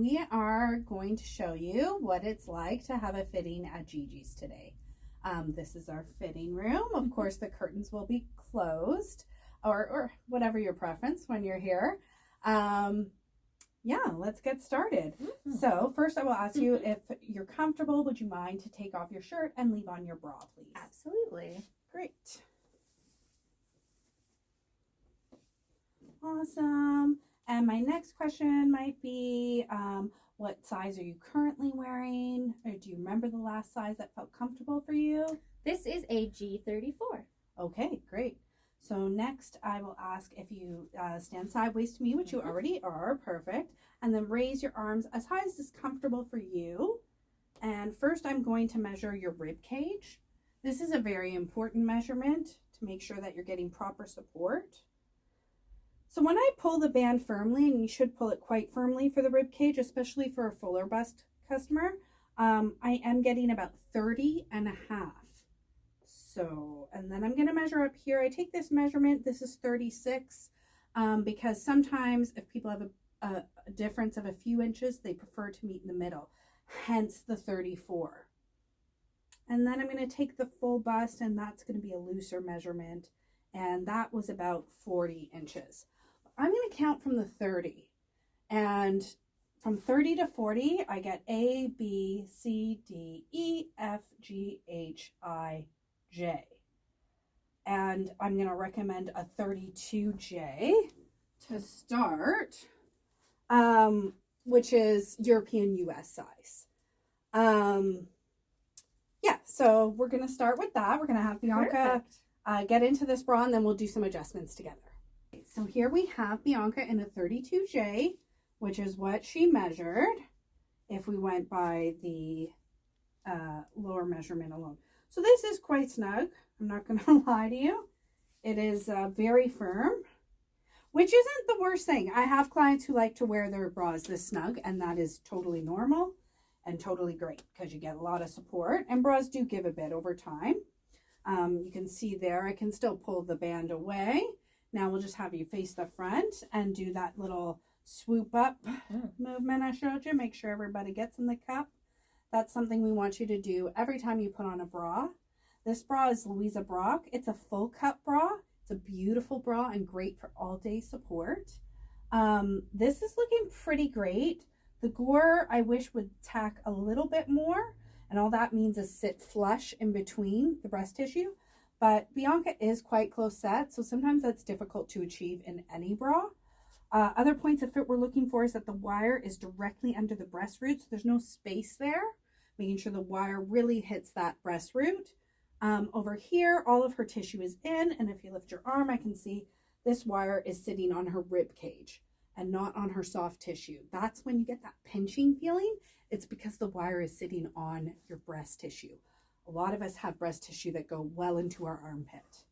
we are going to show you what it's like to have a fitting at Gigi's today. This is our fitting room. Of course, the curtains will be closed, or whatever your preference when you're here. Yeah, let's get started. So first I will ask you, if you're comfortable, would you mind to take off your shirt and leave on your bra, please? Absolutely. Great. Awesome. And my next question might be, what size are you currently wearing? Or do you remember the last size that felt comfortable for you? This is a G34. Okay, great. So next I will ask if you stand sideways to me, which you already are, perfect. And then raise your arms as high as is comfortable for you. And first I'm going to measure your rib cage. This is a very important measurement to make sure that you're getting proper support. So when I pull the band firmly, and you should pull it quite firmly for the rib cage, especially for a fuller bust customer, I am getting about 30.5. So, and then I'm going to measure up here. I take this measurement. This is 36 because sometimes if people have a difference of a few inches, they prefer to meet in the middle, hence the 34. And then I'm going to take the full bust, and that's going to be a looser measurement, and that was about 40 inches. I'm going to count from the 30, and from 30 to 40, I get A, B, C, D, E, F, G, H, I, J. And I'm going to recommend a 32J to start, which is European US size. Yeah, so we're going to start with that. We're going to have Bianca get into this bra, and then we'll do some adjustments together. So here we have Bianca in a 32J, which is what she measured if we went by the lower measurement alone. So this is quite snug. I'm not going to lie to you. It is very firm, which isn't the worst thing. I have clients who like to wear their bras this snug, and that is totally normal and totally great because you get a lot of support, and bras do give a bit over time. You can see there, I can still pull the band away. Now we'll just have you face the front and do that little swoop up movement I showed you. Make sure everybody gets in the cup. That's something we want you to do every time you put on a bra. This bra is Louisa Brock. It's a full cup bra. It's a beautiful bra and great for all day support. This is looking pretty great. The gore I wish would tack a little bit more, and all that means is sit flush in between the breast tissue. But Bianca is quite close set, so sometimes that's difficult to achieve in any bra. Other points of fit we're looking for is that the wire is directly under the breast root, so there's no space there, making sure the wire really hits that breast root. Over here, all of her tissue is in, and if you lift your arm, I can see this wire is sitting on her rib cage and not on her soft tissue. That's when you get that pinching feeling. It's because the wire is sitting on your breast tissue. A lot of us have breast tissue that go well into our armpit.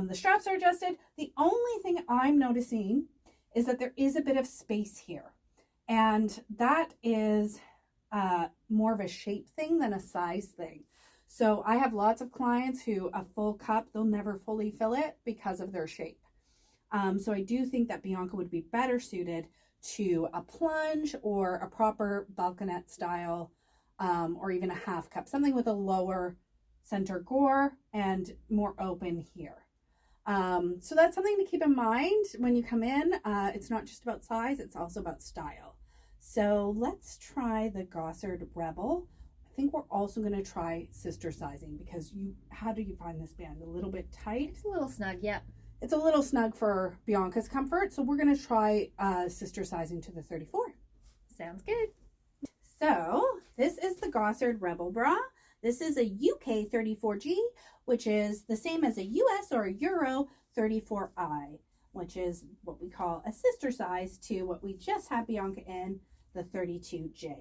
The straps are adjusted. The only thing I'm noticing is that there is a bit of space here. And that is more of a shape thing than a size thing. So I have lots of clients who a full cup, they'll never fully fill it because of their shape. So I do think that Bianca would be better suited to a plunge or a proper balconette style, or even a half cup, something with a lower center gore and more open here. So that's something to keep in mind when you come in. It's not just about size, it's also about style. So let's try the Gossard Rebel. I think we're also going to try sister sizing, because how do you find this band? A little bit tight? It's a little snug, yeah. It's a little snug for Bianca's comfort, so we're going to try sister sizing to the 34. Sounds good. So this is the Gossard Rebel bra. This is a UK 34G, which is the same as a US or a Euro 34I, which is what we call a sister size to what we just had Bianca in, the 32J.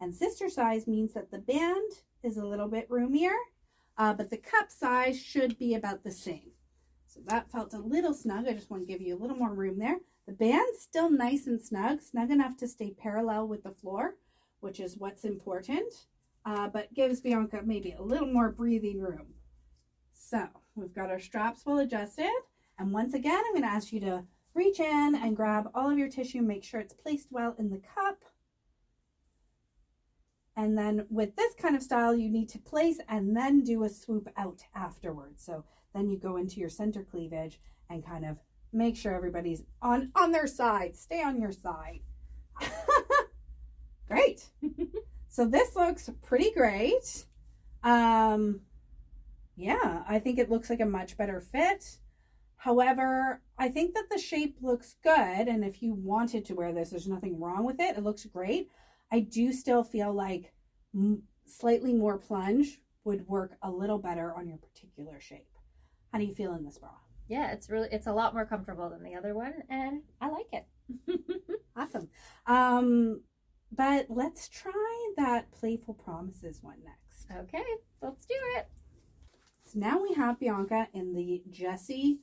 And sister size means that the band is a little bit roomier, but the cup size should be about the same. So that felt a little snug. I just want to give you a little more room there. The band's still nice and snug enough to stay parallel with the floor, which is what's important, but gives Bianca maybe a little more breathing room. So we've got our straps well adjusted. And once again, I'm going to ask you to reach in and grab all of your tissue, make sure it's placed well in the cup. And then with this kind of style, you need to place and then do a swoop out afterwards. So then you go into your center cleavage and kind of make sure everybody's on their side. Stay on your side. Great. So this looks pretty great. Yeah, I think it looks like a much better fit. However, I think that the shape looks good. And if you wanted to wear this, there's nothing wrong with it. It looks great. I do still feel like slightly more plunge would work a little better on your particular shape. How do you feel in this bra? Yeah, it's a lot more comfortable than the other one, and I like it. Awesome. But let's try that Playful Promises one next. Okay, let's do it. So now we have Bianca in the Jessie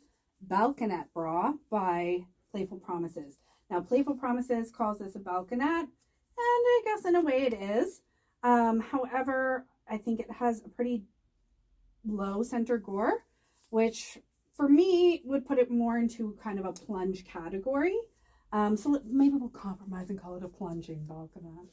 Balconette bra by Playful Promises. Now, Playful Promises calls this a balconette, and I guess in a way it is. However, I think it has a pretty low center gore, which for me would put it more into kind of a plunge category. So maybe we'll compromise and call it a plunging balconette.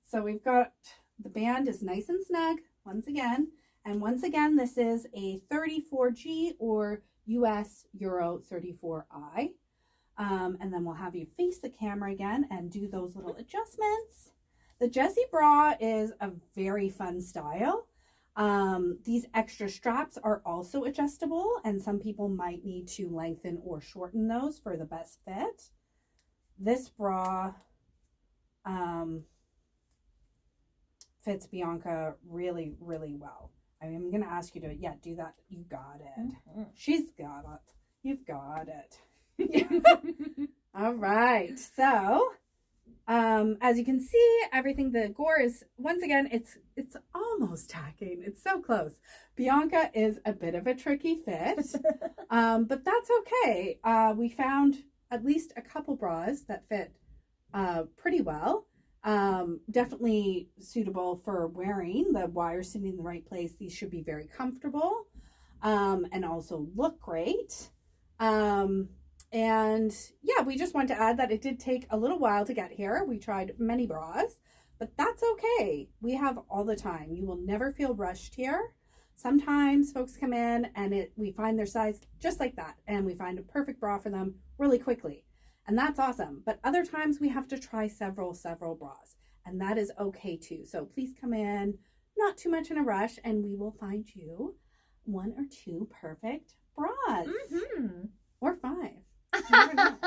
So we've got the band is nice and snug once again. And once again, this is a 34G or US Euro 34I. And then we'll have you face the camera again and do those little adjustments. The Jessie bra is a very fun style. These extra straps are also adjustable, and some people might need to lengthen or shorten those for the best fit. This bra fits Bianca really, really well. I'm going to ask you to, do that. You got it. Mm-hmm. She's got it. You've got it. All right. So, as you can see, everything, the gore is, once again, it's almost tacking. It's so close. Bianca is a bit of a tricky fit, but that's okay. We found at least a couple bras that fit pretty well. Definitely suitable for wearing. The wire sitting in the right place. These should be very comfortable and also look great. And yeah, we just want to add that it did take a little while to get here. We tried many bras, but that's okay. We have all the time. You will never feel rushed here. Sometimes folks come in and we find their size just like that, and we find a perfect bra for them really quickly. And that's awesome. But other times we have to try several bras, and that is okay too. So please come in, not too much in a rush, and we will find you 1 or 2 perfect bras. Mm-hmm. Or 5. You never know.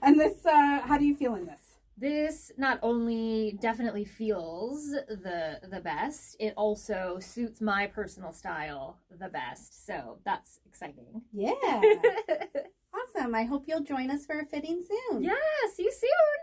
And this, how do you feel in this? This not only definitely feels the best, it also suits my personal style the best. So that's exciting. Yeah. Awesome. I hope you'll join us for a fitting soon. Yeah, see you soon.